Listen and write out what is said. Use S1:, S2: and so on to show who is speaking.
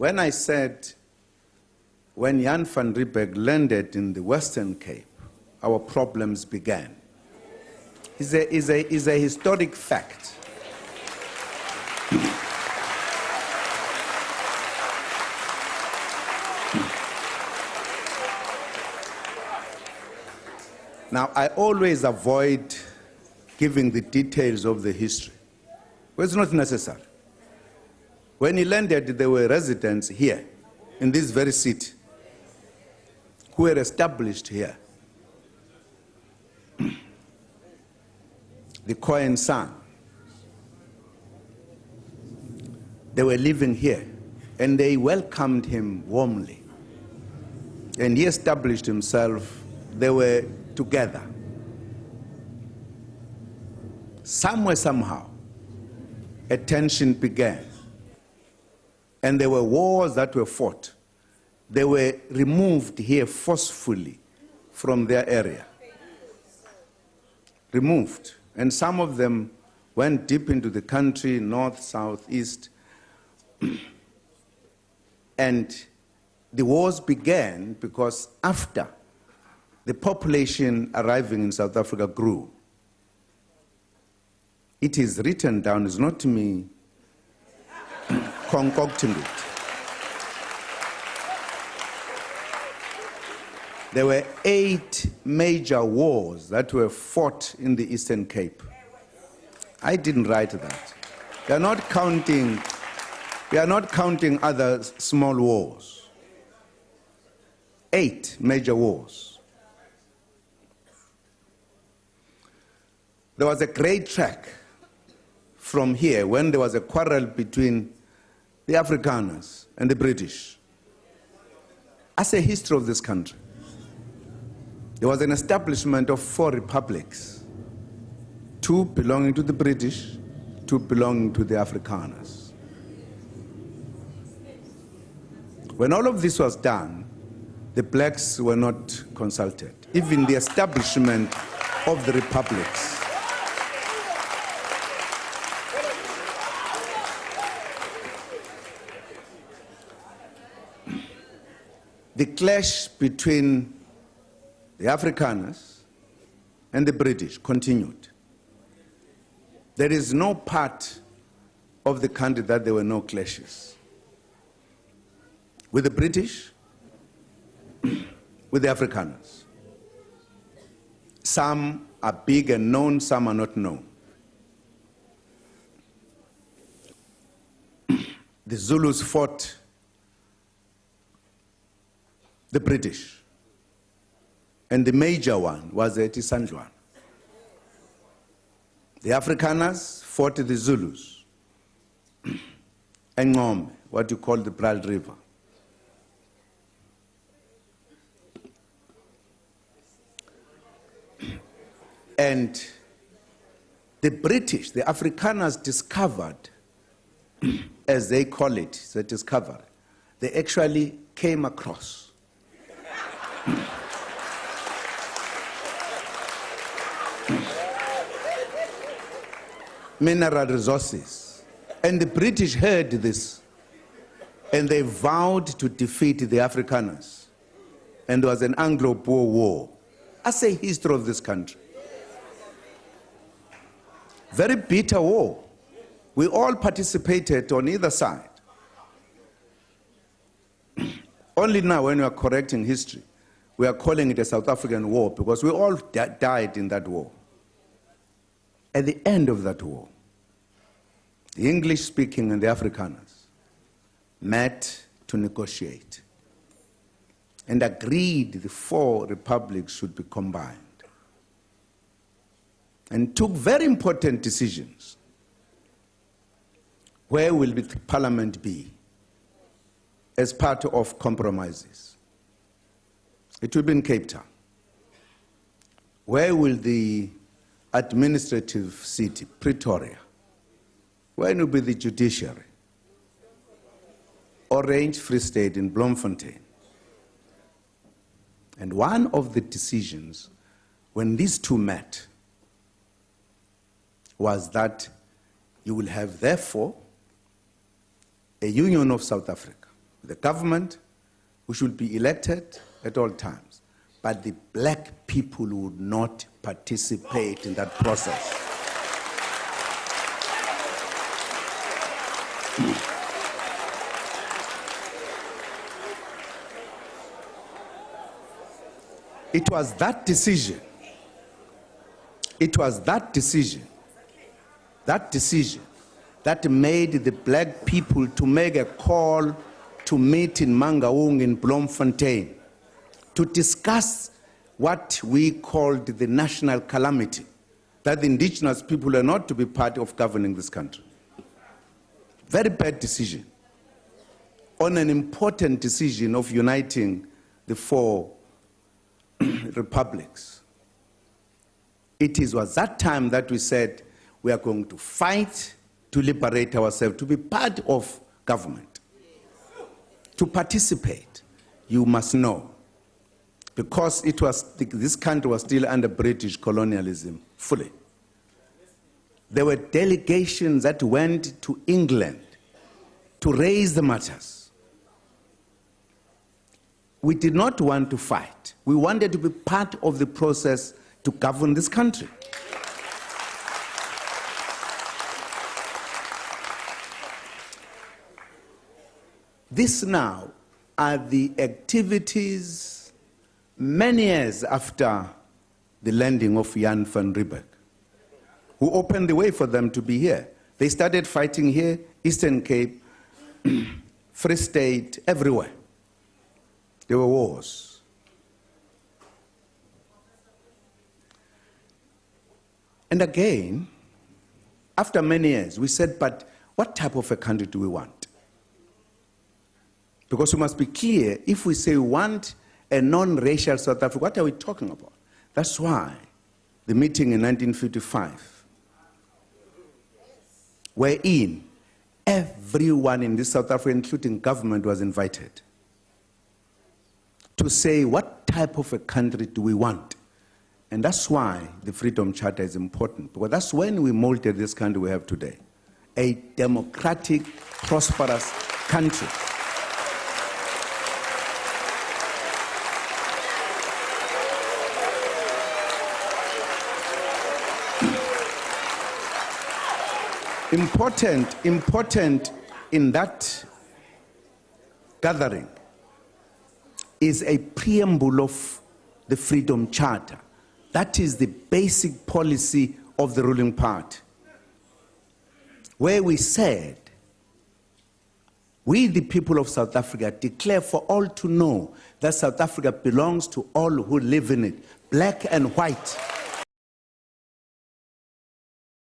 S1: When I said, when Jan van Riebeeck landed in the Western Cape, our problems began, is a historic fact. Now, I always avoid giving the details of the history, but it's not necessary. When he landed, there were residents here, in this very city, who were established here. The Cohen son. They were living here, and they welcomed him warmly. And he established himself. They were together. Somewhere, somehow, a tension began. And there were wars that were fought. They were removed here forcefully from their area. Removed. And some of them went deep into the country, north, south, east. And the wars began because after the population arriving in South Africa grew. It is written down, it's not me concocting it. There were 8 major wars that were fought in the Eastern Cape. I didn't write that. We are not counting other small wars. 8 major wars. There was a great trek from here when there was a quarrel between the Afrikaners and the British. As a history of this country, there was an establishment of 4 republics, 2 belonging to the British, 2 belonging to the Afrikaners. When all of this was done, the blacks were not consulted, even the establishment of the republics. The clash between the Afrikaners and the British continued. There is no part of the country that there were no clashes. With the British, with the Afrikaners. Some are big and known, some are not known. The Zulus fought the British, and the major one was at Isandlwana. The Afrikaners fought the Zulus, and Ngombe, what you call the Brald River. And the British, the Afrikaners discovered, as they call it, the discovery, they actually came across mineral resources. And the British heard this, and they vowed to defeat the Afrikaners. And there was an Anglo-Boer war. As a history of this country. Very bitter war. We all participated on either side. Only now, when we are correcting history, we are calling it a South African war because we all died in that war. At the end of that war, the English-speaking and the Afrikaners met to negotiate and agreed the 4 republics should be combined and took very important decisions. Where will the parliament be as part of compromises? It will be in Cape Town. Where will the administrative city, Pretoria? Where will be the judiciary? Orange Free State in Bloemfontein. And one of the decisions, when these 2 met, was that you will have, therefore, a union of South Africa the government, who should be elected at all times. But the black people would not participate in that process. It was that decision that made the black people to make a call to meet in Mangaung in Bloemfontein to discuss what we called the national calamity, that the indigenous people are not to be part of governing this country. Very bad decision on an important decision of uniting the four republics. It was that time that we said we are going to fight to liberate ourselves, to be part of government, to participate. You must know, because this country was still under British colonialism fully. There were delegations that went to England to raise the matters. We did not want to fight. We wanted to be part of the process to govern this country. This now are the activities many years after the landing of Jan van Riebeeck, who opened the way for them to be here. They started fighting here, Eastern Cape, Free State, everywhere. There were wars. And again, after many years, we said, but what type of a country do we want? Because we must be clear, if we say we want a non-racial South Africa, what are we talking about? That's why the meeting in 1955, wherein everyone in this South Africa, including government, was invited to say what type of a country do we want. And that's why the Freedom Charter is important, because that's when we molded this country we have today, a democratic, prosperous country. Important in that gathering is a preamble of the Freedom Charter. That is the basic policy of the ruling party, where we said, we the people of South Africa declare for all to know that South Africa belongs to all who live in it, black and white.